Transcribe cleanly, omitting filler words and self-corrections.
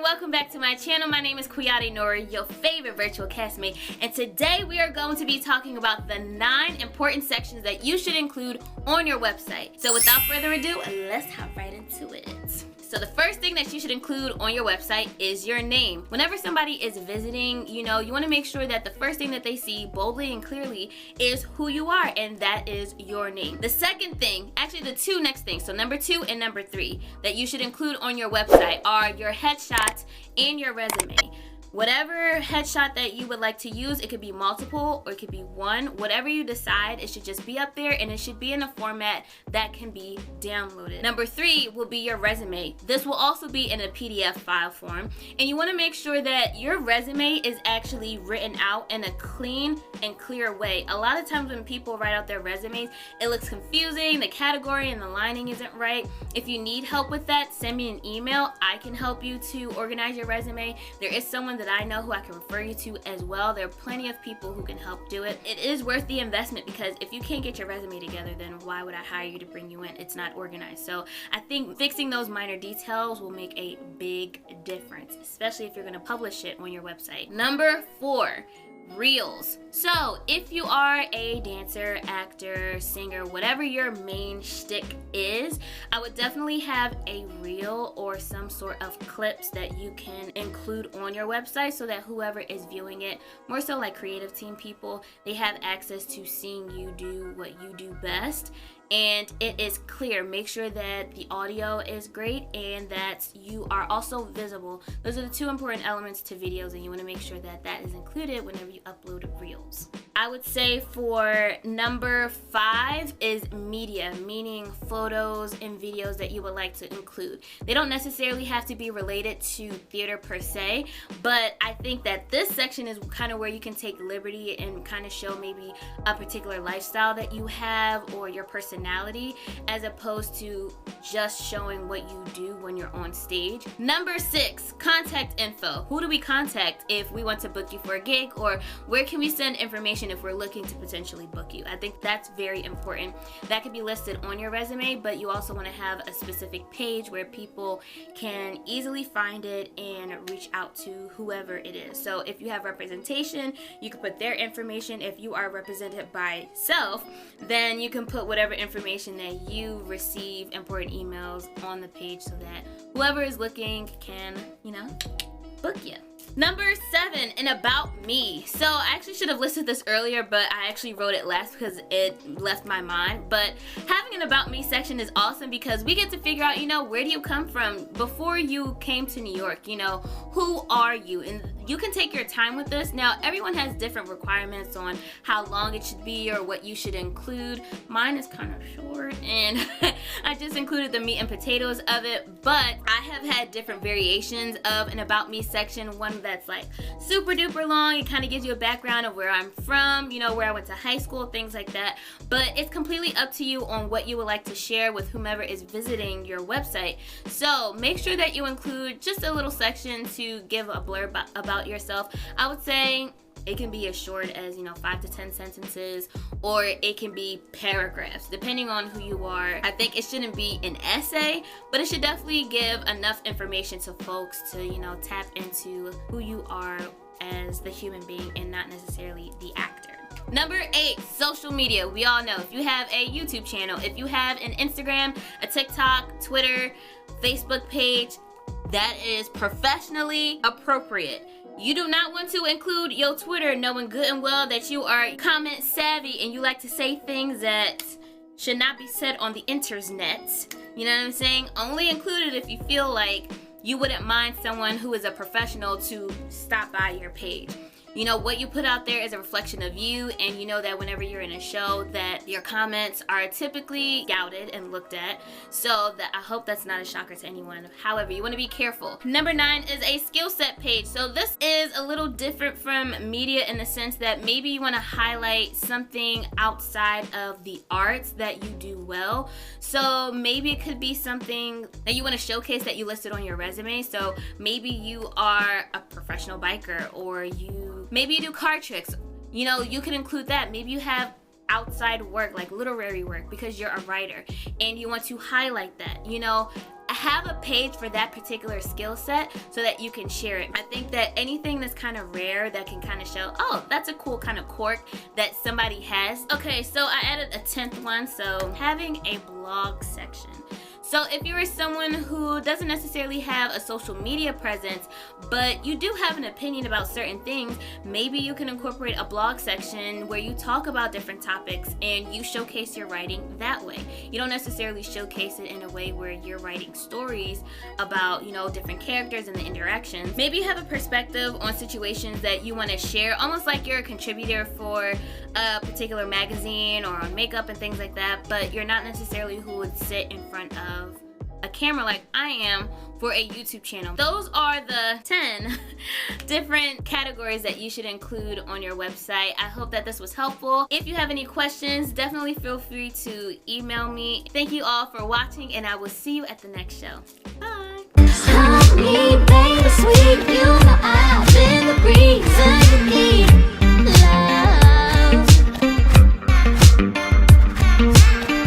welcome back to my channel. My name is Kuyate Nori, your favorite virtual castmate, and today we are going to be talking about the 9 important sections that you should include on your website. So without further ado, let's hop right into it. So the first thing that you should include on your website is your name. Whenever somebody is visiting, you want to make sure that the first thing that they see boldly and clearly is who you are, and that is your name. The second thing, actually the two next things, so number 2 and number 3 that you should include on your website are your headshots and your resume. Whatever headshot that you would like to use, it could be multiple or it could be one. Whatever you decide, it should just be up there, and it should be in a format that can be downloaded. Number 3 will be your resume. This will also be in a PDF file form, and you want to make sure that your resume is actually written out in a clean and clear way. A lot of times when people write out their resumes, it looks confusing, the category and the lining isn't right. If you need help with that, send me an email. I can help you to organize your resume. There is someone that I know who I can refer you to as well. There are plenty of people who can help do it. It is worth the investment, because if you can't get your resume together, then why would I hire you to bring you in? It's not organized. So I think fixing those minor details will make a big difference, especially if you're going to publish it on your website. Number 4, reels. So if you are a dancer, actor, singer, whatever your main shtick is, I would definitely have a reel or some sort of clips that you can include on your website so that whoever is viewing it, more so like creative team people, they have access to seeing you do what you do best. And it is clear. Make sure that the audio is great and that you are also visible. Those are the 2 important elements to videos, and you want to make sure that that is included whenever you upload reels. I would say for number 5 is media, meaning photos and videos that you would like to include. They don't necessarily have to be related to theater per se, but I think that this section is kind of where you can take liberty and kind of show maybe a particular lifestyle that you have or your personality, as opposed to just showing what you do when you're on stage. Number 6, contact info. Who do we contact if we want to book you for a gig, or where can we send information if we're looking to potentially book you? I think that's very important. That could be listed on your resume, but you also want to have a specific page where people can easily find it and reach out to whoever it is. So if you have representation, you can put their information. If you are represented by self, then you can put whatever information that you receive, important emails, on the page so that whoever is looking can, book you. Number 7, an about me. So I actually should have listed this earlier, but I actually wrote it last because it left my mind. But having an about me section is awesome because we get to figure out, where do you come from before you came to New York? Who are you? And you can take your time with this. Now, everyone has different requirements on how long it should be or what you should include. Mine is kind of short, and I just included the meat and potatoes of it, but I have had different variations of an about me section. One that's like super duper long. It kind of gives you a background of where I'm from, where I went to high school, things like that. But it's completely up to you on what you would like to share with whomever is visiting your website. So make sure that you include just a little section to give a blurb about yourself. I would say it can be as short as 5 to 10 sentences, or it can be paragraphs depending on who you are. I think it shouldn't be an essay, but it should definitely give enough information to folks to tap into who you are as the human being and not necessarily the actor. Number 8, social media. We all know if you have a YouTube channel, if you have an Instagram, a TikTok, Twitter, Facebook page, that is professionally appropriate. You do not want to include your Twitter knowing good and well that you are comment savvy and you like to say things that should not be said on the internet. You know what I'm saying? Only include it if you feel like you wouldn't mind someone who is a professional to stop by your page. What you put out there is a reflection of you, and you know that whenever you're in a show that your comments are typically scouted and looked at, so that I hope that's not a shocker to anyone. However, you want to be careful. Number 9 is a skill set page. So this is a little different from media in the sense that maybe you want to highlight something outside of the arts that you do well. So maybe it could be something that you want to showcase that you listed on your resume. So maybe you are a professional biker, or maybe you do card tricks. You can include that. Maybe you have outside work, like literary work, because you're a writer and you want to highlight that. have a page for that particular skill set so that you can share it. I think that anything that's kind of rare that can kind of show, oh, that's a cool kind of quirk that somebody has. Okay, so I added a 10th one, so having a blog section. So if you are someone who doesn't necessarily have a social media presence, but you do have an opinion about certain things, maybe you can incorporate a blog section where you talk about different topics and you showcase your writing that way. You don't necessarily showcase it in a way where you're writing stories about, you know, different characters and the interactions. Maybe you have a perspective on situations that you want to share, almost like you're a contributor for a particular magazine or on makeup and things like that, but you're not necessarily who would sit in front of a camera like I am for a YouTube channel. Those are the 10 different categories that you should include on your website. I hope that this was helpful. If you have any questions, definitely feel free to email me. Thank you all for watching, and I will see you at the next show. Bye.